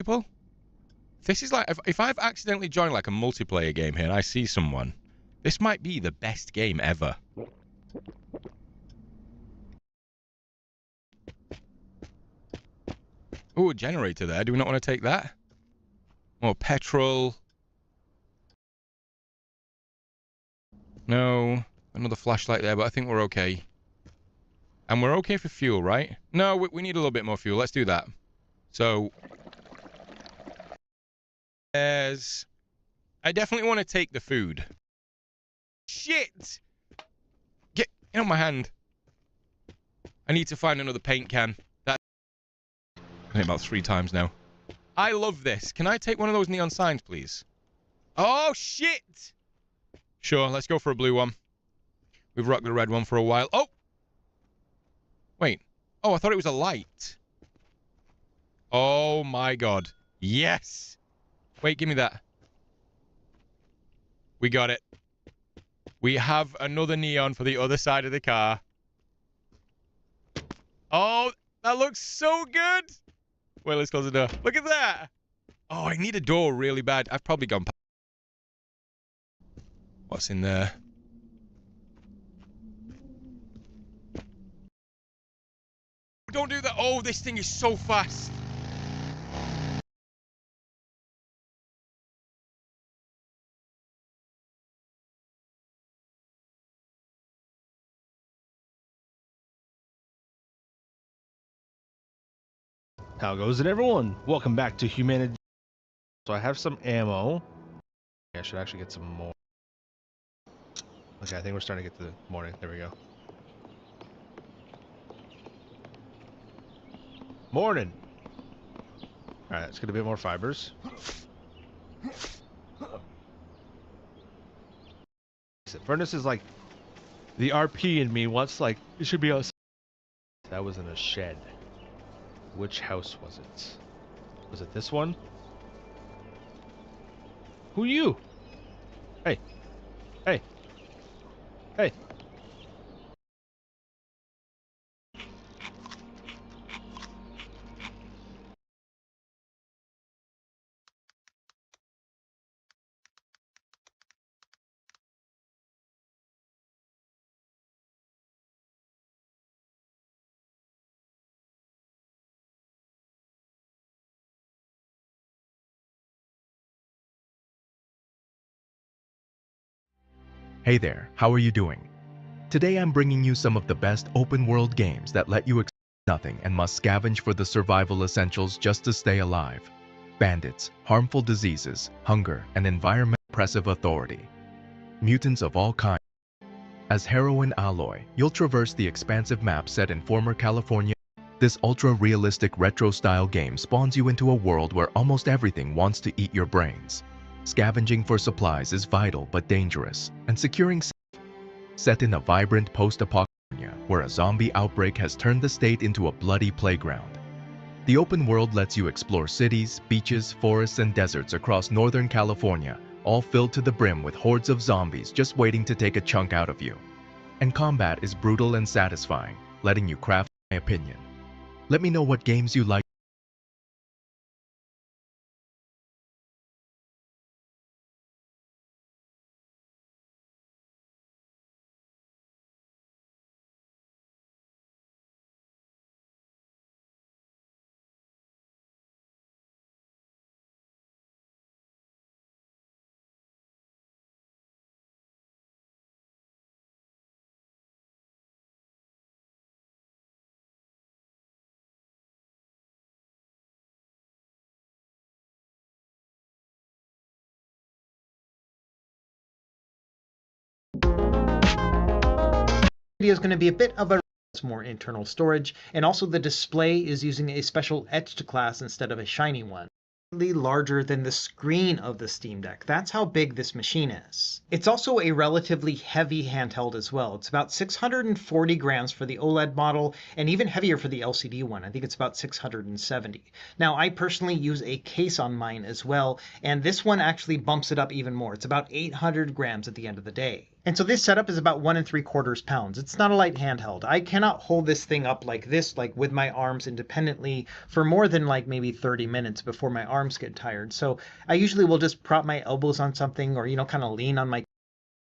people? This is like, if I've accidentally joined like a multiplayer game here and I see someone, this might be the best game ever. Ooh, a generator there. Do we not want to take that? More petrol. No. Another flashlight there, but I think we're okay. And we're okay for fuel, right? No, we need a little bit more fuel. Let's do that. So, I definitely want to take the food. Shit! Get out my hand. I need to find another paint can. That's about 3 times now. I love this. Can I take one of those neon signs, please? Oh, shit! Sure, let's go for a blue one. We've rocked the red one for a while. Oh! Wait. Oh, I thought it was a light. Oh, my God. Yes! Wait, give me that. We got it. We have another neon for the other side of the car. Oh, that looks so good! Wait, let's close the door. Look at that! Oh, I need a door really bad. I've probably gone past. What's in there? Don't do that. Oh, this thing is so fast. How goes it, everyone? Welcome back to Humanity. So I have some ammo. I should actually get some more. Okay, I think we're starting to get to the morning. There we go. Morning! Alright, let's get a bit more fibers. Furnace is like... The RP in me wants, like, it should be outside. That was in a shed. Which house was it? Was it this one? Who are you? Hey. Hey. Hey. Hey there, how are you doing? Today I'm bringing you some of the best open-world games that let you expect nothing and must scavenge for the survival essentials just to stay alive. Bandits, harmful diseases, hunger, and environmental oppressive authority. Mutants of all kinds. As heroine Aloy, you'll traverse the expansive map set in former California. This ultra-realistic retro-style game spawns you into a world where almost everything wants to eat your brains. Scavenging for supplies is vital but dangerous, and securing set in a vibrant post-apocalyptic where a zombie outbreak has turned the state into a bloody playground. The open world lets you explore cities, beaches, forests, and deserts across Northern California, all filled to the brim with hordes of zombies just waiting to take a chunk out of you. And combat is brutal and satisfying, letting you craft my opinion. Let me know what games you like. Video is going to be a bit of a more internal storage, and also the display is using a special etched class instead of a shiny one. Larger than the screen of the Steam Deck. That's how big this machine is. It's also a relatively heavy handheld as well. It's about 640 grams for the OLED model, and even heavier for the LCD one. I think it's about 670. Now, I personally use a case on mine as well, and this one actually bumps it up even more. It's about 800 grams at the end of the day. And so this setup is about 1 3/4 pounds. It's not a light handheld. I cannot hold this thing up like this, like with my arms independently for more than like maybe 30 minutes before my arms get tired. So I usually will just prop my elbows on something or, kind of lean on my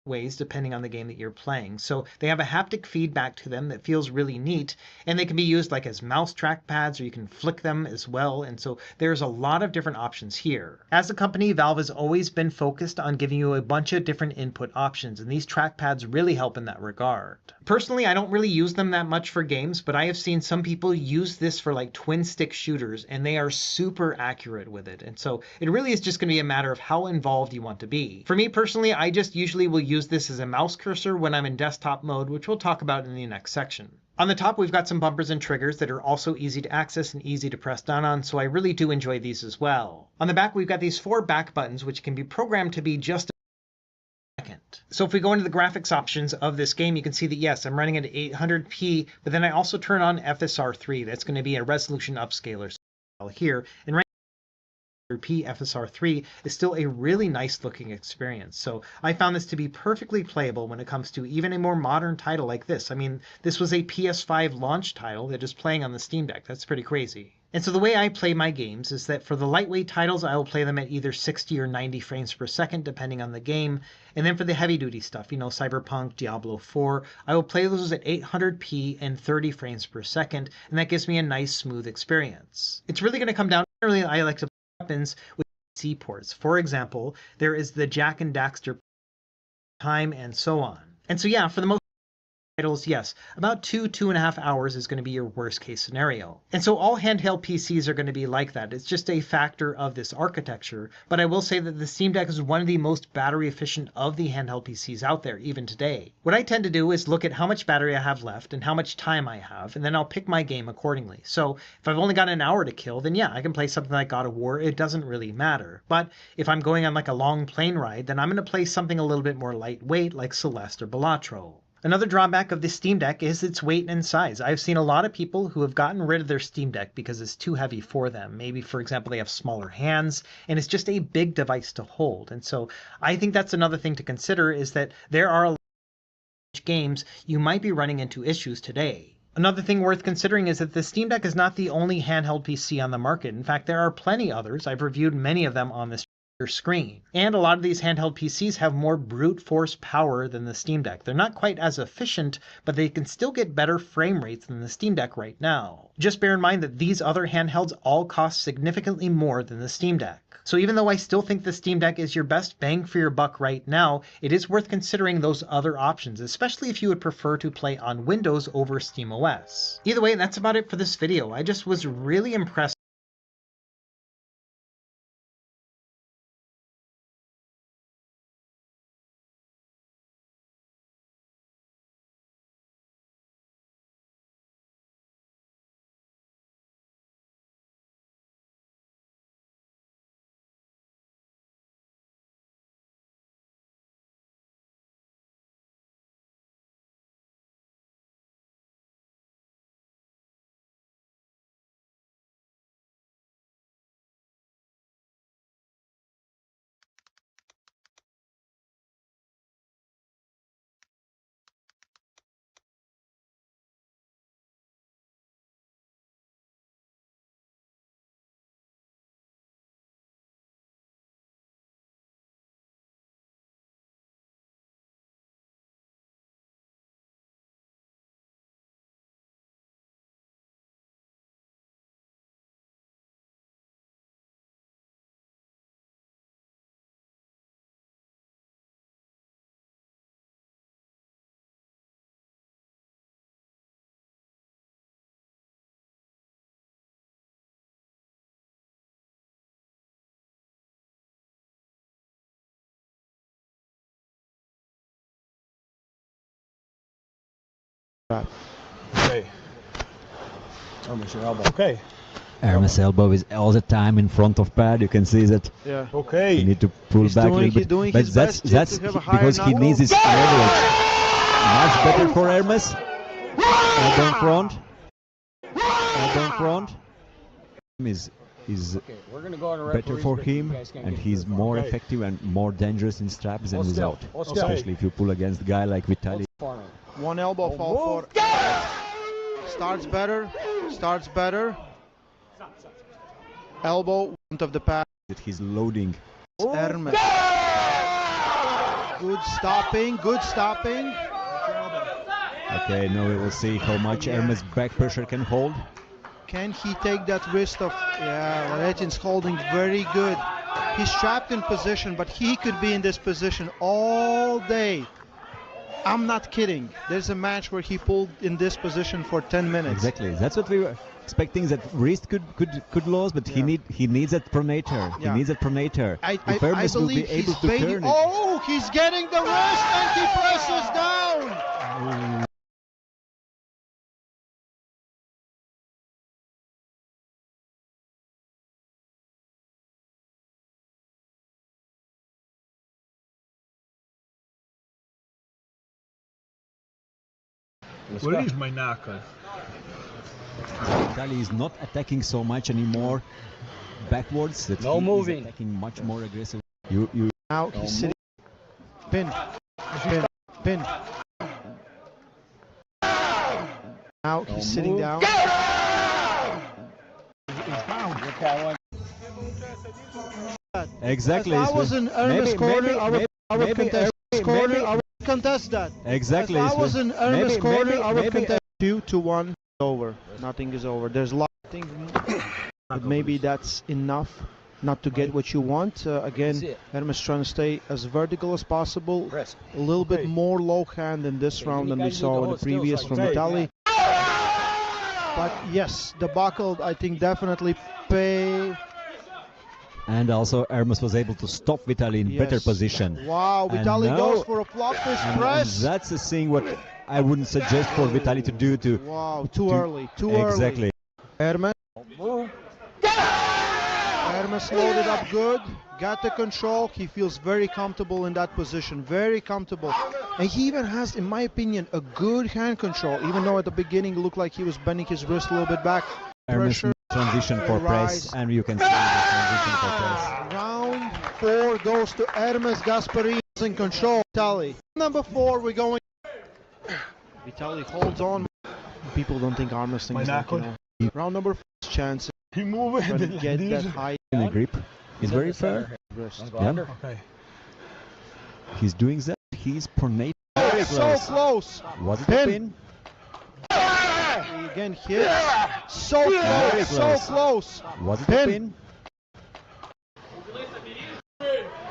ways depending on the game that you're playing. So they have a haptic feedback to them that feels really neat, and they can be used like as mouse trackpads, or you can flick them as well. And so there's a lot of different options here. As a company, Valve has always been focused on giving you a bunch of different input options, and these trackpads really help in that regard. Personally, I don't really use them that much for games, but I have seen some people use this for like twin stick shooters, and they are super accurate with it. And so it really is just going to be a matter of how involved you want to be. For me personally, I just usually will use this as a mouse cursor when I'm in desktop mode, which we'll talk about in the next section. On the top, we've got some bumpers and triggers that are also easy to access and easy to press down on, so I really do enjoy these as well. On the back, we've got these 4 back buttons, which can be programmed to be just a second. So if we go into the graphics options of this game, you can see that yes, I'm running at 800p, but then I also turn on FSR3. That's going to be a resolution upscaler here. And right FSR3 is still a really nice looking experience. So I found this to be perfectly playable when it comes to even a more modern title like this. I mean, this was a PS5 launch title that is playing on the Steam Deck. That's pretty crazy. And so the way I play my games is that for the lightweight titles, I will play them at either 60 or 90 frames per second, depending on the game. And then for the heavy duty stuff, Cyberpunk, Diablo 4, I will play those at 800p and 30 frames per second. And that gives me a nice, smooth experience. It's really going to come down, generally, I like to weapons with C ports. For example, there is the Jack and Daxter time and so on. And so yeah, for the most titles, yes, about 2.5 hours is going to be your worst case scenario. And so all handheld PCs are going to be like that. It's just a factor of this architecture. But I will say that the Steam Deck is one of the most battery efficient of the handheld PCs out there, even today. What I tend to do is look at how much battery I have left and how much time I have, and then I'll pick my game accordingly. So if I've only got an hour to kill, then yeah, I can play something like God of War. It doesn't really matter. But if I'm going on like a long plane ride, then I'm going to play something a little bit more lightweight like Celeste or Balatro. Another drawback of the Steam Deck is its weight and size. I've seen a lot of people who have gotten rid of their Steam Deck because it's too heavy for them. Maybe, for example, they have smaller hands and it's just a big device to hold. And so I think that's another thing to consider, is that there are a lot of games you might be running into issues today. Another thing worth considering is that the Steam Deck is not the only handheld PC on the market. In fact, there are plenty others. I've reviewed many of them on this screen. And a lot of these handheld PCs have more brute force power than the Steam Deck. They're not quite as efficient, but they can still get better frame rates than the Steam Deck right now. Just bear in mind that these other handhelds all cost significantly more than the Steam Deck. So even though I still think the Steam Deck is your best bang for your buck right now, it is worth considering those other options, especially if you would prefer to play on Windows over SteamOS. Either way, that's about it for this video. I just was really impressed Okay. Okay. Hermes' elbow is all the time in front of pad. You can see that. Yeah. You Okay. need to pull He's back doing- a little he's bit. doing But his that's best just to have a higher because he knuckle. needs his leverage. Much better for Hermes. Elbow in front. Elbow in front. Is is better for him, and he's more effective and more dangerous in straps than without. Especially if you pull against a guy like Vitaly. One elbow fall for... Starts better. Elbow, front of the pad. That he's loading. Hermes. Good stopping. Okay, now we will see how much Hermes' back pressure can hold. Can he take that risk of... Yeah, Valentin's holding very good. He's trapped in position, but he could be in this position all day. I'm not kidding. There's a match where he pulled in this position for 10 minutes. Exactly. That's what we were expecting, that wrist could lose, but he needs that pronator. Yeah. He needs that pronator. I Hermes will be believe able he's to baiting. turn it. Oh, he's getting the wrist and he presses down. Where is my knuckle? Vitaly is not attacking so much anymore backwards. That No he moving. is attacking much more aggressive. Now he's sitting. Pin. Now he's sitting down. Exactly. If I was in Hermes' corner, I would contest his corner. I would contest that. Exactly. If I was in Hermes' maybe- corner, maybe- I would maybe- contest 2-1. Over. Nothing is over. There's a lot of things, but maybe that's enough not to get what you want. Again, Hermes trying to stay as vertical as possible. A little bit more low hand in this round than we saw in the previous from Vitaly. But yes, the buckle, I think, definitely pay. And also Hermes was able to stop Vitaly in better Yes. position. Wow, And Vitaly now- goes for a flop fist And press. that's the thing what I wouldn't suggest for Vitaly to do. Wow, too early. Exactly. Hermes. Hermes loaded up good, got the control. He feels very comfortable in that position, very comfortable. And he even has, in my opinion, a good hand control, even though at the beginning it looked like he was bending his wrist a little bit back. Hermes Pressure, transition for press, rise. and you can see the transition for press. Round 4 goes to Hermes. Gasparini is in control. Vitaly. Number 4, we're going. Vitaly holds on. People don't think arm wrestling is like, round number 4 chance. He moved. Trying to get that high In the grip is very fair. wrist. Yeah. Okay. He's doing that. He's pronating. Very So close. Was it a Pin. pin? He again hits. So close. So close. close. Was it Pin. a pin?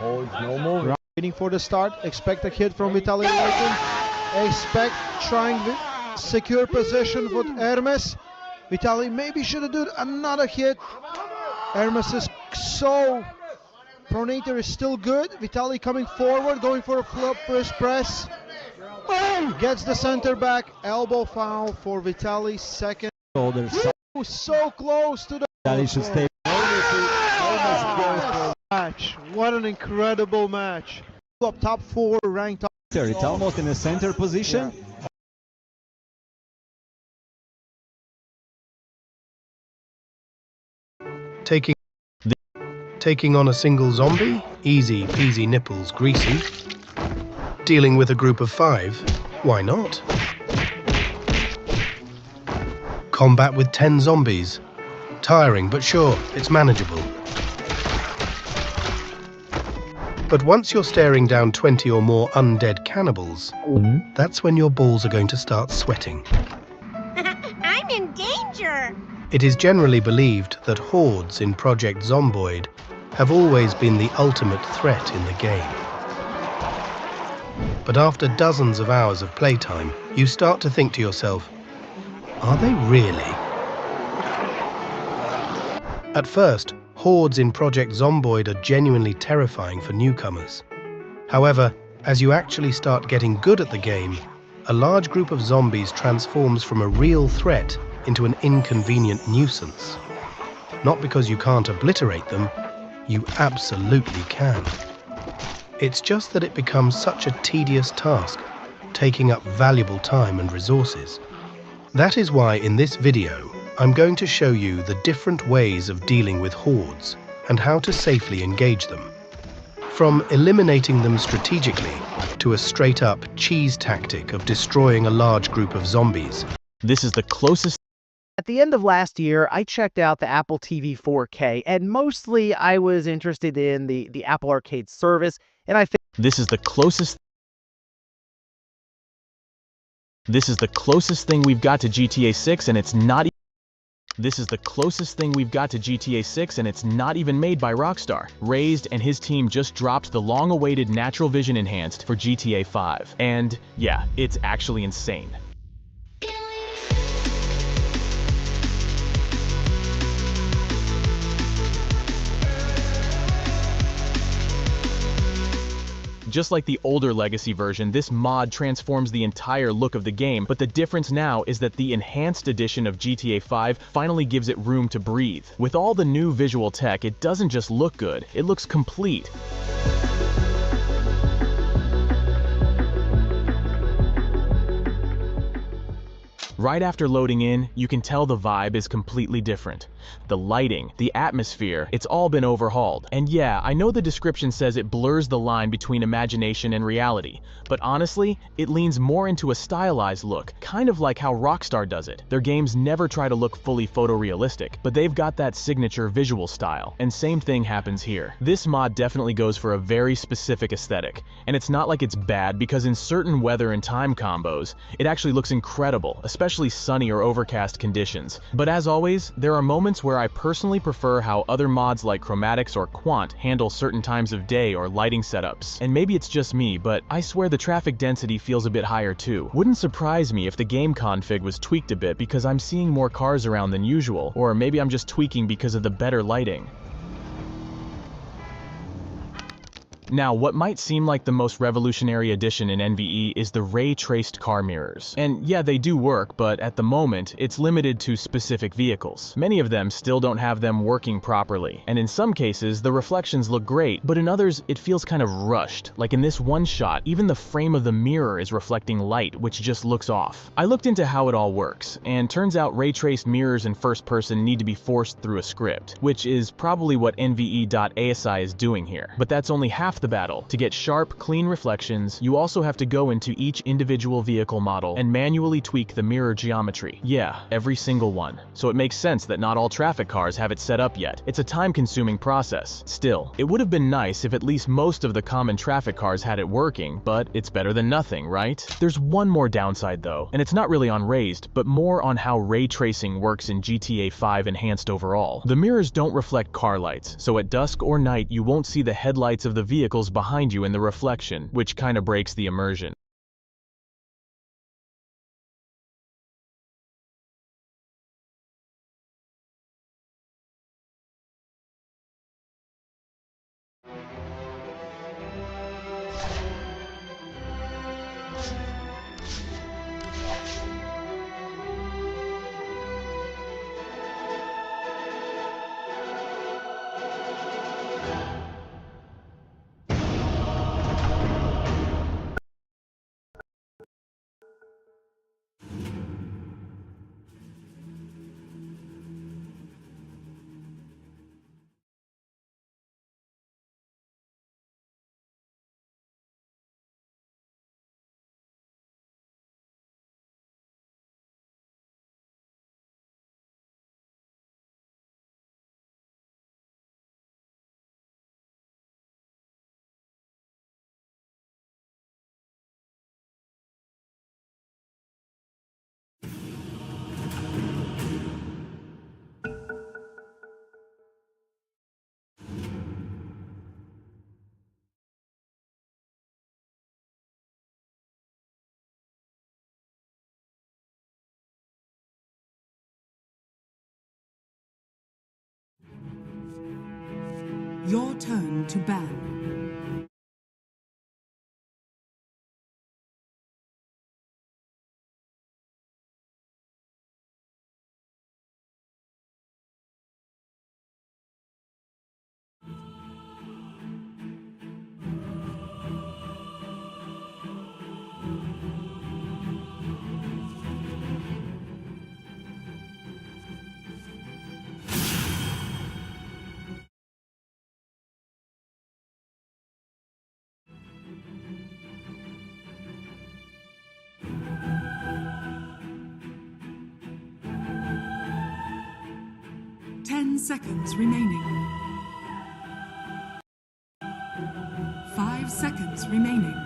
Oh, no moving. Waiting for the start. Expect a hit from Vitaly Valentin. Expect trying secure position for Hermes. Vitaly maybe should have done another hit. Hermes is so... Pronator is still good. Vitaly coming forward, going for a flip wrist press. Gets the center back. Elbow foul for Vitaly. Second. Shoulder. So close to the Vitaly should stay. match. What an incredible match. Up top 4 ranked up. It's almost in a center position. Taking on a single zombie, easy peasy nipples greasy. Dealing with a group of 5, why not? Combat with 10 zombies, tiring but sure, it's manageable. But once you're staring down 20 or more undead cannibals, that's when your balls are going to start sweating. I'm in danger! It is generally believed that hordes in Project Zomboid have always been the ultimate threat in the game. But after dozens of hours of playtime, you start to think to yourself, are they really? At first, hordes in Project Zomboid are genuinely terrifying for newcomers. However, as you actually start getting good at the game, a large group of zombies transforms from a real threat into an inconvenient nuisance. Not because you can't obliterate them, you absolutely can. It's just that it becomes such a tedious task, taking up valuable time and resources. That is why in this video, I'm going to show you the different ways of dealing with hordes and how to safely engage them. From eliminating them strategically to a straight-up cheese tactic of destroying a large group of zombies. This is the closest. At the end of last year, I checked out the Apple TV 4K, and mostly I was interested in the Apple Arcade service, and I think this is the closest. This is the closest thing we've got to GTA 6, and it's not. This is the closest thing we've got to GTA 6, and it's not even made by Rockstar. Raised and his team just dropped the long-awaited Natural Vision Enhanced for GTA 5, and yeah, it's actually insane. Just like the older Legacy version, this mod transforms the entire look of the game, but the difference now is that the enhanced edition of GTA 5 finally gives it room to breathe. With all the new visual tech, it doesn't just look good, it looks complete. Right after loading in, you can tell the vibe is completely different. The lighting, the atmosphere, it's all been overhauled. And yeah, I know the description says it blurs the line between imagination and reality, but honestly, it leans more into a stylized look, kind of like how Rockstar does it. Their games never try to look fully photorealistic, but they've got that signature visual style, and same thing happens here. This mod definitely goes for a very specific aesthetic, and it's not like it's bad because in certain weather and time combos, it actually looks incredible, especially sunny or overcast conditions. But as always, there are moments where I personally prefer how other mods like Chromatics or Quant handle certain times of day or lighting setups. And maybe it's just me, but I swear the traffic density feels a bit higher too. Wouldn't surprise me if the game config was tweaked a bit because I'm seeing more cars around than usual, or maybe I'm just tweaking because of the better lighting. Now, what might seem like the most revolutionary addition in NVE is the ray-traced car mirrors. And yeah, they do work, but at the moment, it's limited to specific vehicles. Many of them still don't have them working properly, and in some cases, the reflections look great, but in others, it feels kind of rushed. Like in this one shot, even the frame of the mirror is reflecting light, which just looks off. I looked into how it all works, and turns out ray-traced mirrors in first person need to be forced through a script, which is probably what NVE.asi is doing here. But that's only half the battle. To get sharp, clean reflections, you also have to go into each individual vehicle model and manually tweak the mirror geometry. Yeah, every single one. So it makes sense that not all traffic cars have it set up yet. It's a time-consuming process. Still, it would have been nice if at least most of the common traffic cars had it working, but it's better than nothing, right? There's one more downside though, and it's not really on Raised, but more on how ray tracing works in GTA 5 Enhanced overall. The mirrors don't reflect car lights, so at dusk or night you won't see the headlights of the vehicles behind you in the reflection, which kind of breaks the immersion. Your turn to ban. 10 seconds remaining. 5 seconds remaining.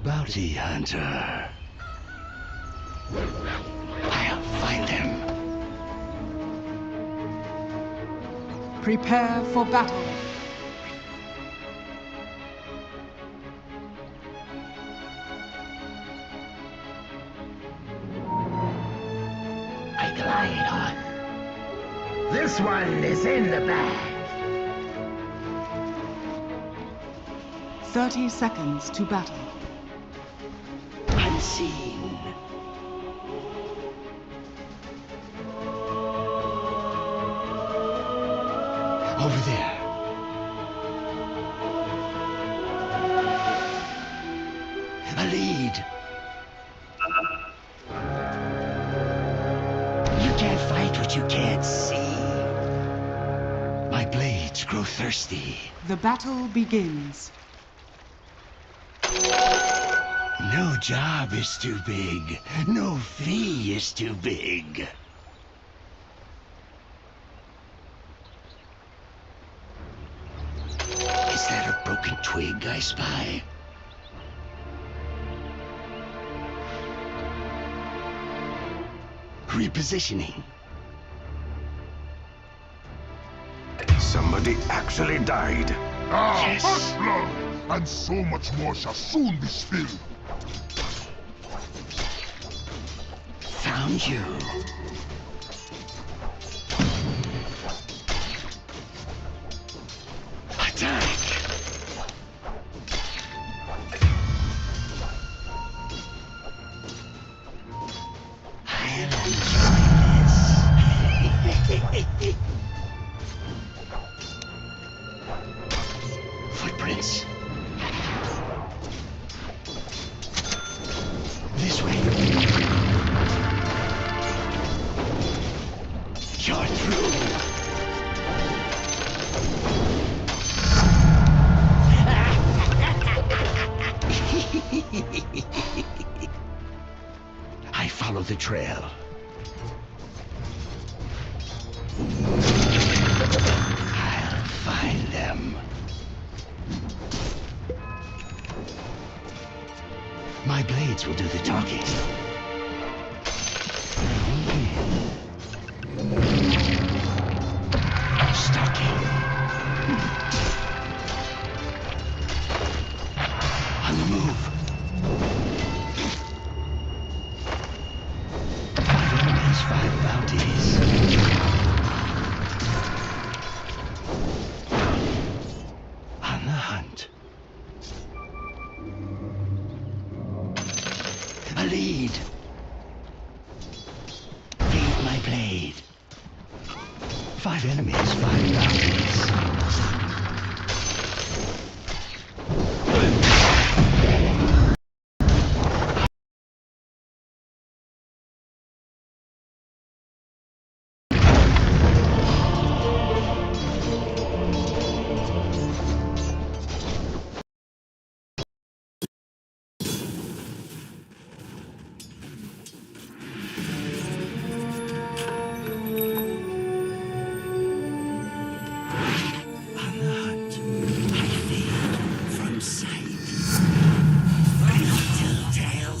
Bounty hunter. I'll find them. Prepare for battle. I glide on. This one is in the bag. 30 seconds to battle. Unseen. Over there. A lead. You can't fight what you can't see. My blades grow thirsty. The battle begins. No job is too big. No fee is too big. Is that a broken twig I spy? Repositioning. Somebody actually died. Yes. First blood! And so much more shall soon be spilled. Found you. Attack! I'll enjoy this. Footprints. This way. You're through. I follow the trail. I'll find them. My blades will do the talking. Stalking. On the move. 5 enemies, 5 bounties. On the hunt. A lead. Feed my blade. 5 enemies, 5 bounties.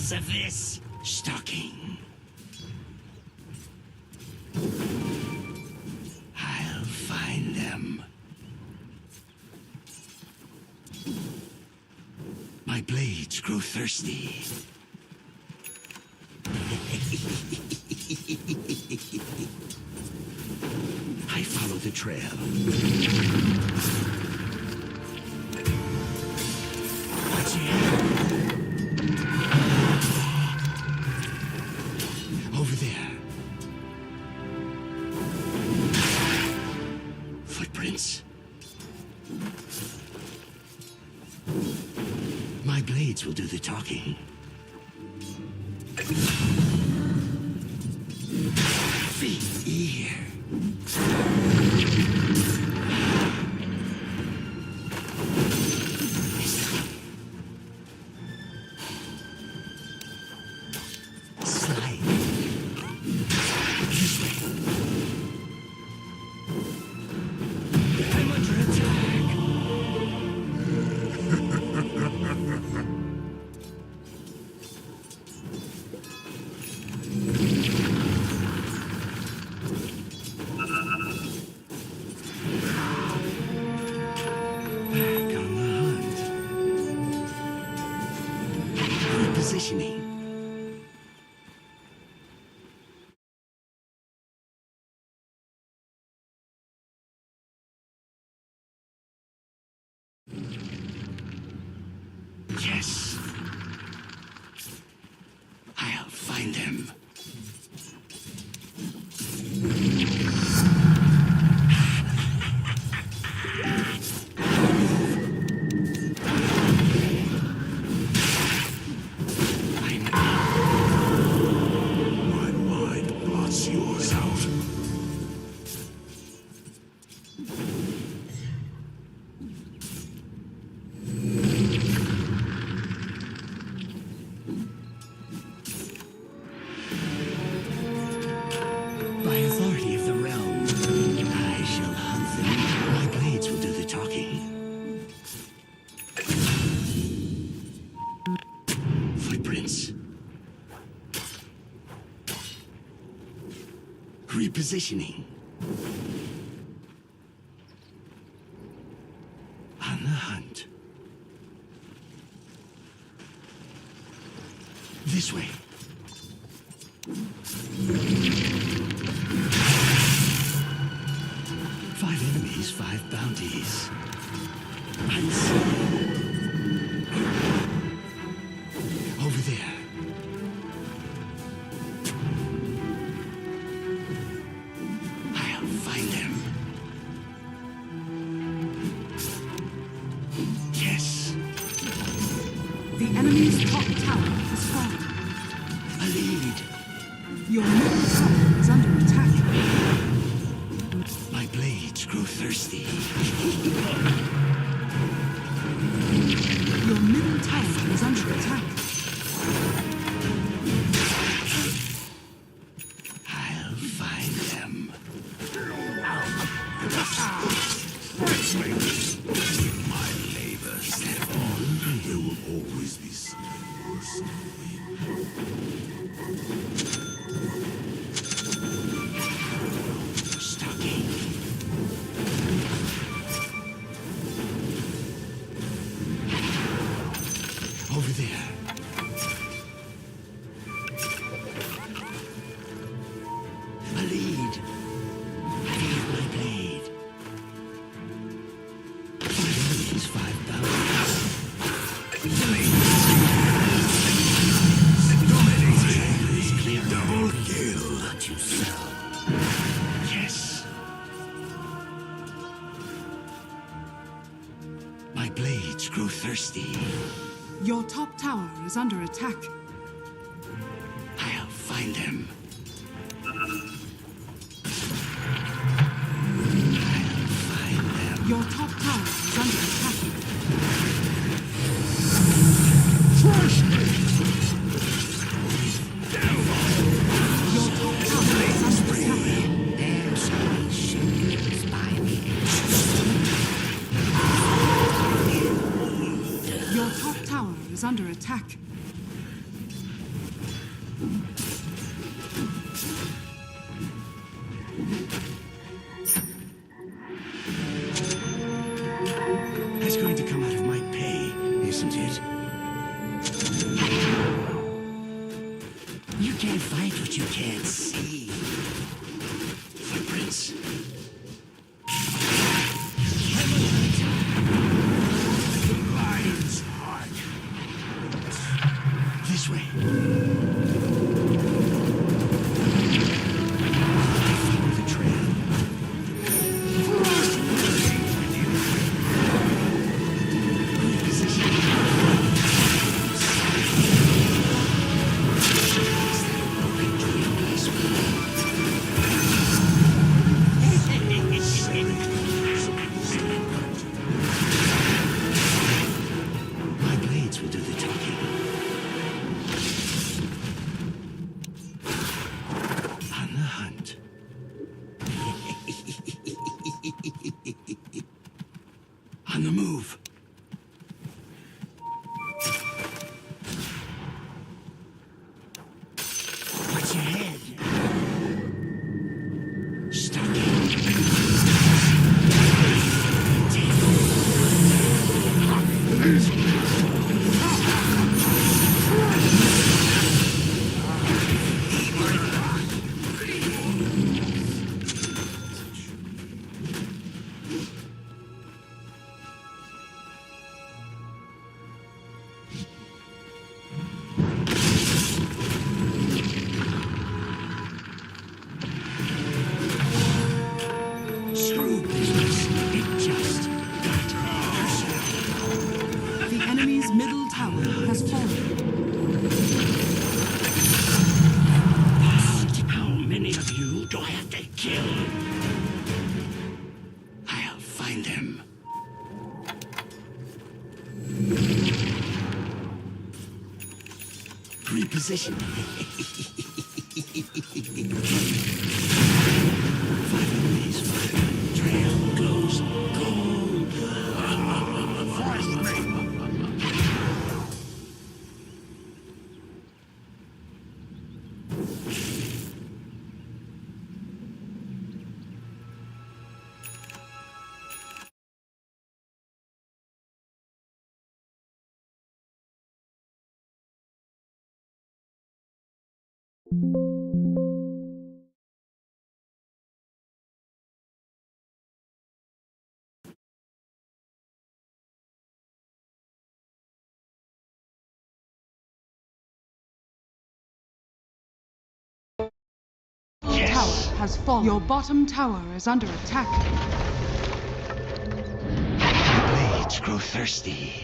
Of this stalking. I'll find them. My blades grow thirsty. I follow the trail. Watch it. Over there. Footprints. My blades will do the talking. Feet here. Slide. This way. I'm under attack. Back on the hunt. Repositioning. Yes. I'll find them. My mind blots yours out. By authority of the realm, I shall hunt them. My blades will do the talking. Footprints. Repositioning. On the hunt. This way. Five enemies, 5 bounties. Unseen. Over there. I'll find them. Yes. The enemy's top tower has fallen. A lead. Your middle tower is under attack. My blades grow thirsty. Your middle tower is under attack. I'll find them. With my labors on, there will always be Stalking. Over there. A lead. Feed my blade. 5 enemies, 5 bounties. Double kill. Not you sell. Yes. My blades grow thirsty. Your top tower is under attack. I'll find them. I'll find them. Your top tower is under attack. Trash me! Your top tower is under attack. There's no sugars by me. Your top tower is under attack. That's going to come out of my pay, isn't it? You can't fight what you can't see. Screw business. It just got worse. The enemy's middle tower has fallen. How many of you do I have to kill? I'll find them. Reposition. 5 enemies, 5. Trail glows gold. Force me. Tower has fallen. Your bottom tower is under attack. My blades grow thirsty.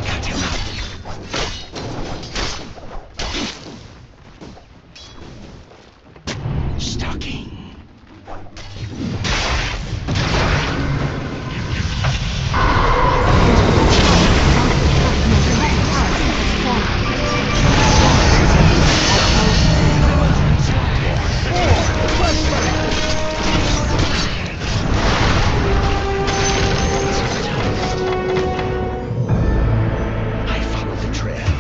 Cut him up. Stalking. I follow the trail.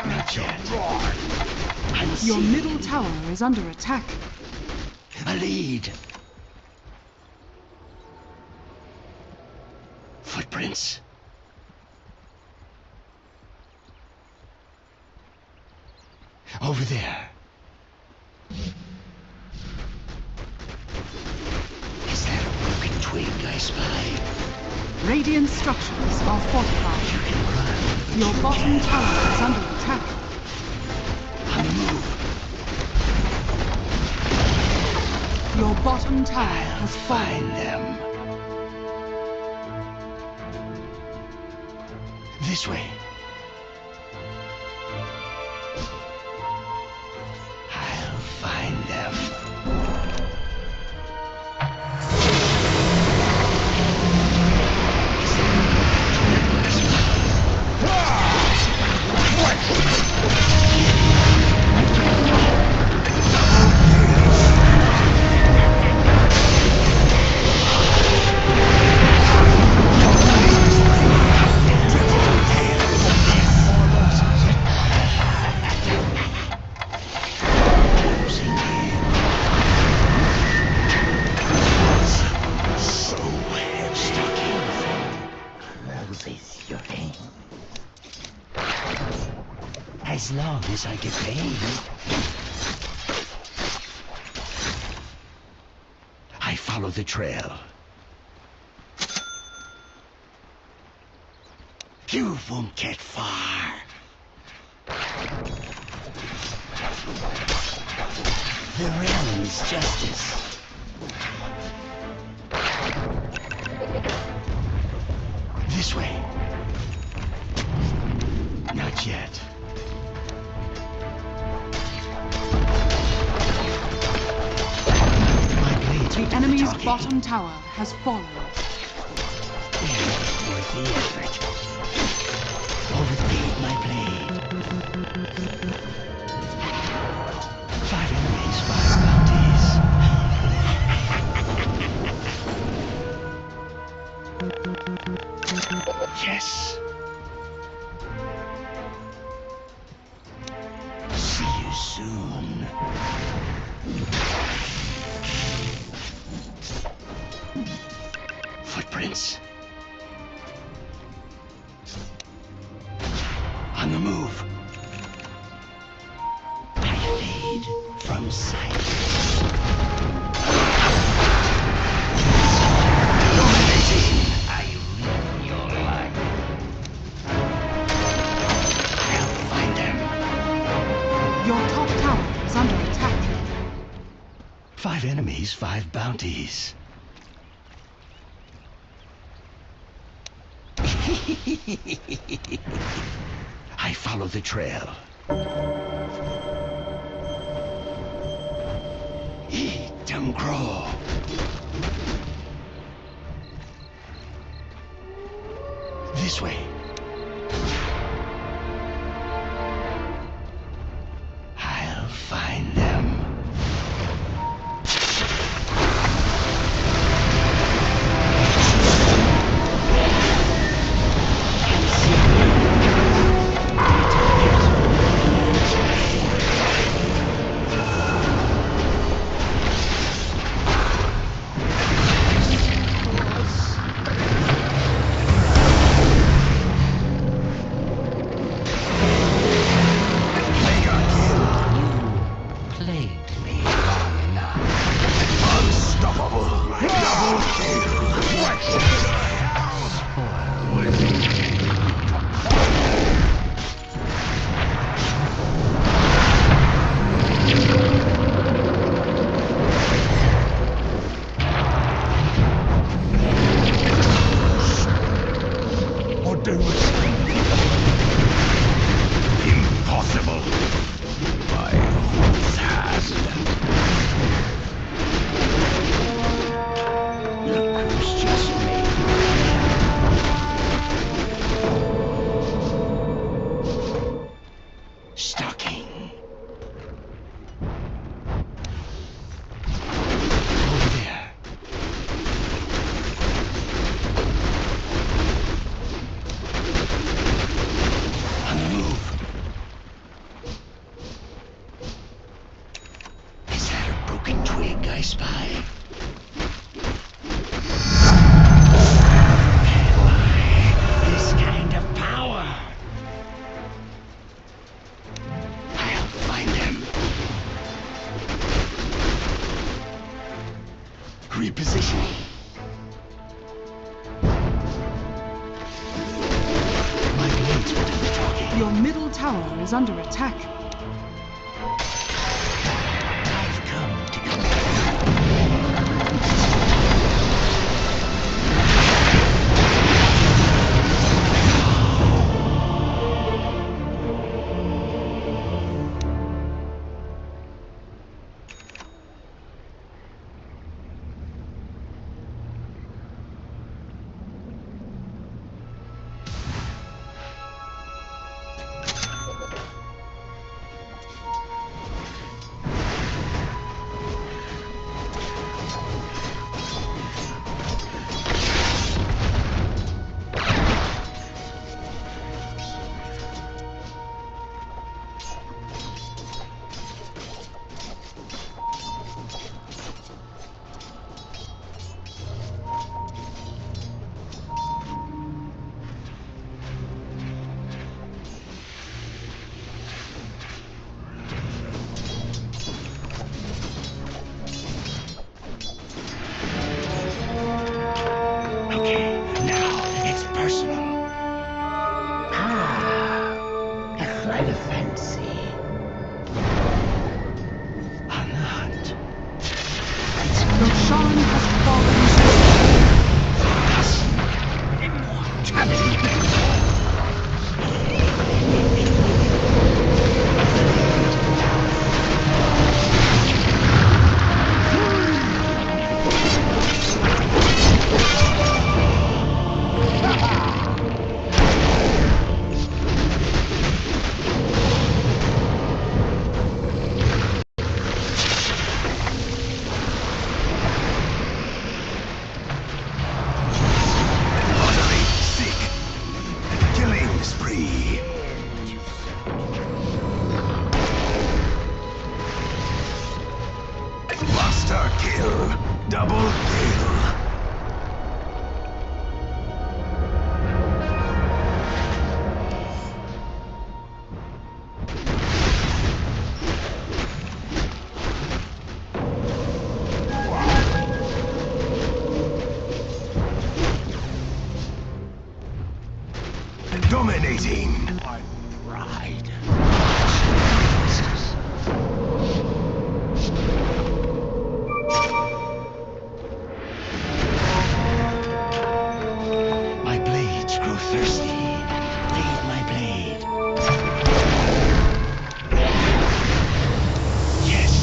Not yet. Your middle tower is under attack. A lead. Footprints. Over there. Is that a broken twig I spy? Radiant structures are fortified. You can run. Your bottom tower is under attack. On the move. Your bottom tower I'll has find fallen. them. This way. I'll find them. As long as I get paid. I follow the trail. You won't get far. The realm is justice. This way. Not yet. The enemy's bottom tower has fallen. Worth the effort. Overpaid my blade. 5 enemies, 5 bounties. Yes. See you soon. Today's 5 bounties. I follow the trail. Eat them crow. This way. I'll find them. Repositioning. My blades will do the talking. Your middle tower is under attack. I've come to dominating. My pride. Jesus. thirsty. Leave my blade. Yes.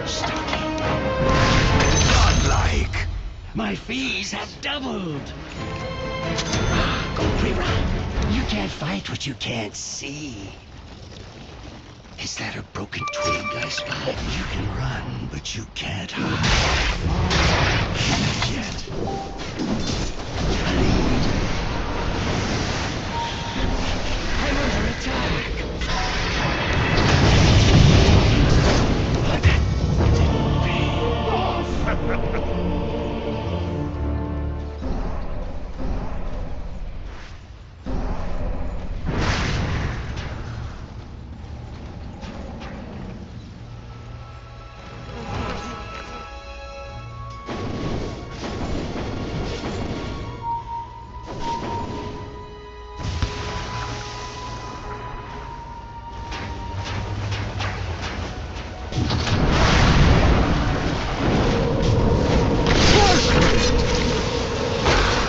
Stocking. Godlike. My fees have doubled. Go rerun. You can't fight what you can't see. Is that a broken twig I spy? You can run, but you can't hide. Not yet. Lead. I'm under attack. But that didn't pay off.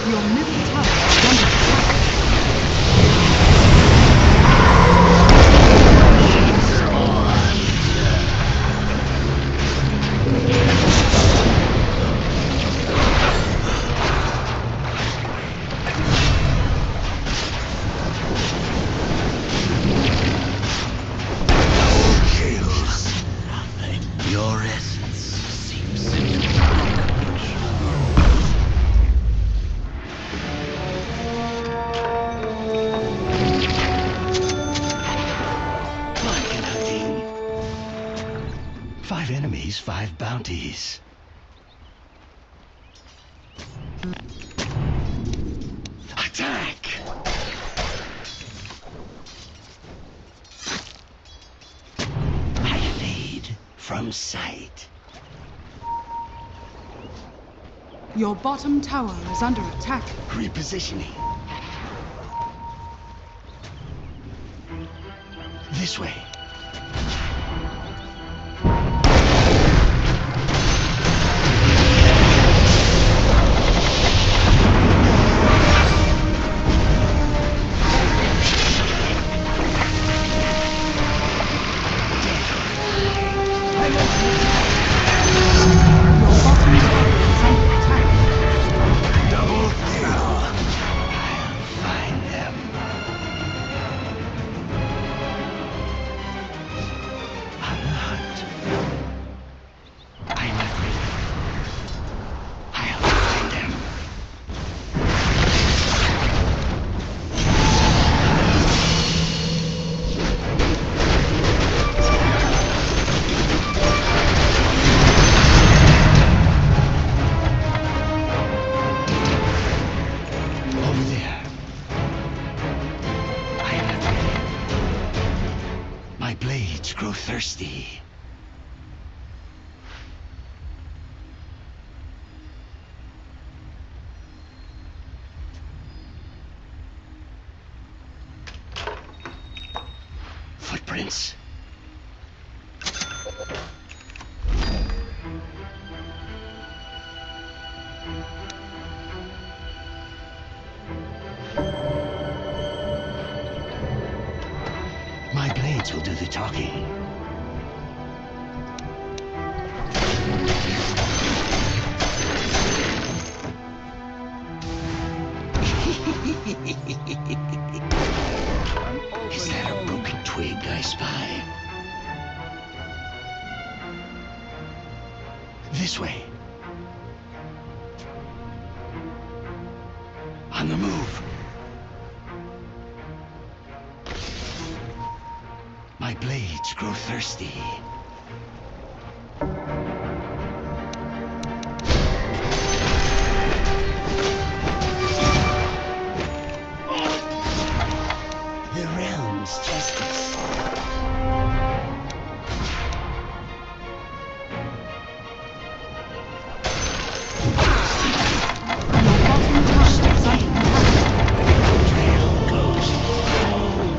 Your middle tower is under attack. Your essence seeps into my Lion hunting. 5 enemies, 5 bounties. Attack! I fade from sight. Your bottom tower is under attack. Repositioning. This way. Your bottom tower is under attack. Double kill. I'll find them. On the hunt. I'm not ready. I'll find them. Over there. I am not ready. My blades grow thirsty. Footprints. My blades will do the talking. Is that a broken twig I spy? This way. On the move. My blades grow thirsty. The realm's justice. Trail goes cold.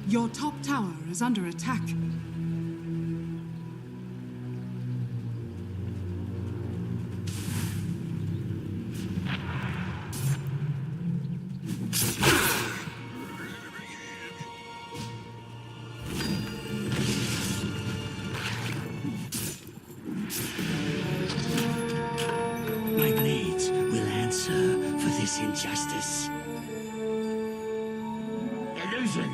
Your top tower is under attack. My blades will answer for this injustice. Illusion!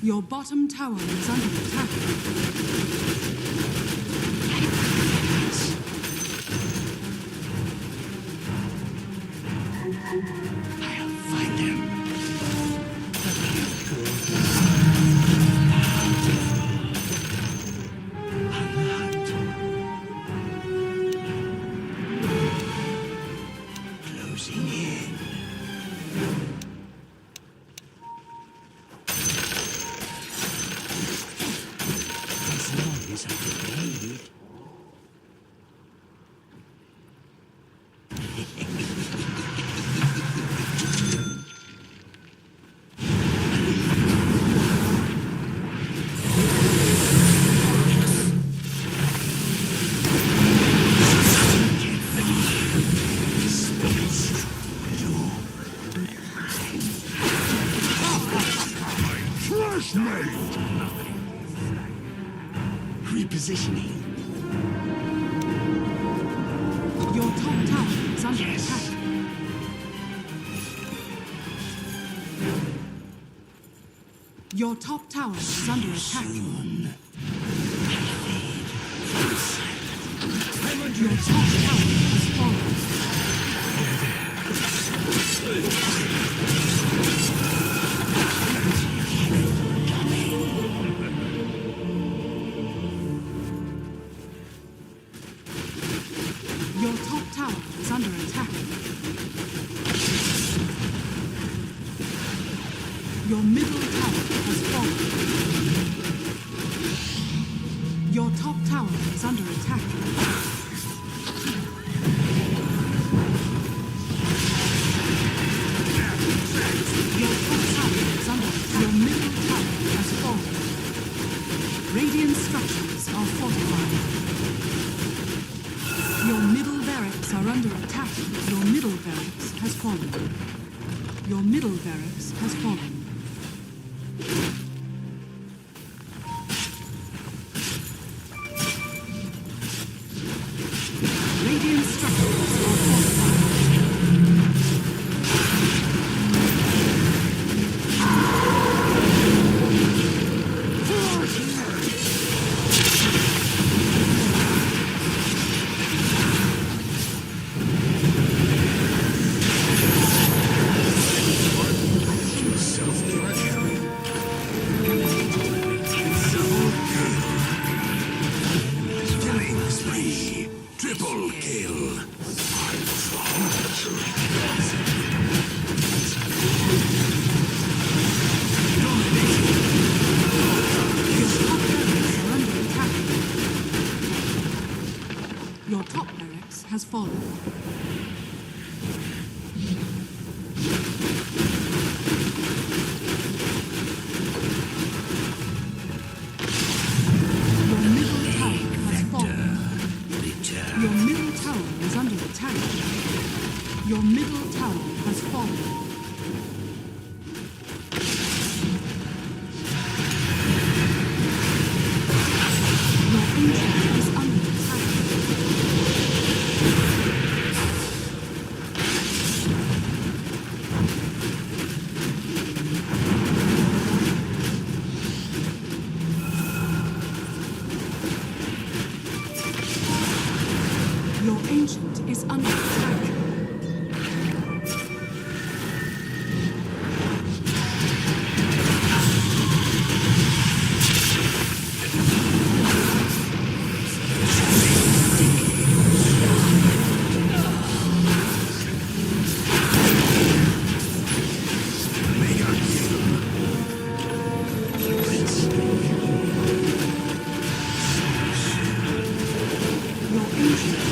Your bottom tower is under attack. I'll find them. Closing in. As long as I'm paid. Fresh made! Repositioning. Your top tower is under attack. Your top tower is under attack. Your top tower has fallen. Your top tower is under attack. Your middle tower has fallen. Your top tower is under attack. Your top tower is under attack. Your middle tower has fallen. Radiant structures are fortified. Your middle barracks are under attack. Your middle barracks has fallen. Your middle barracks has fallen. Radiant structures are fortified. Triple kill. Your top barracks has fallen. Your middle tower has fallen. Your middle tower is under attack. Your middle tower has fallen. Your ancient is under attack. Your ancient is under attack. Ancient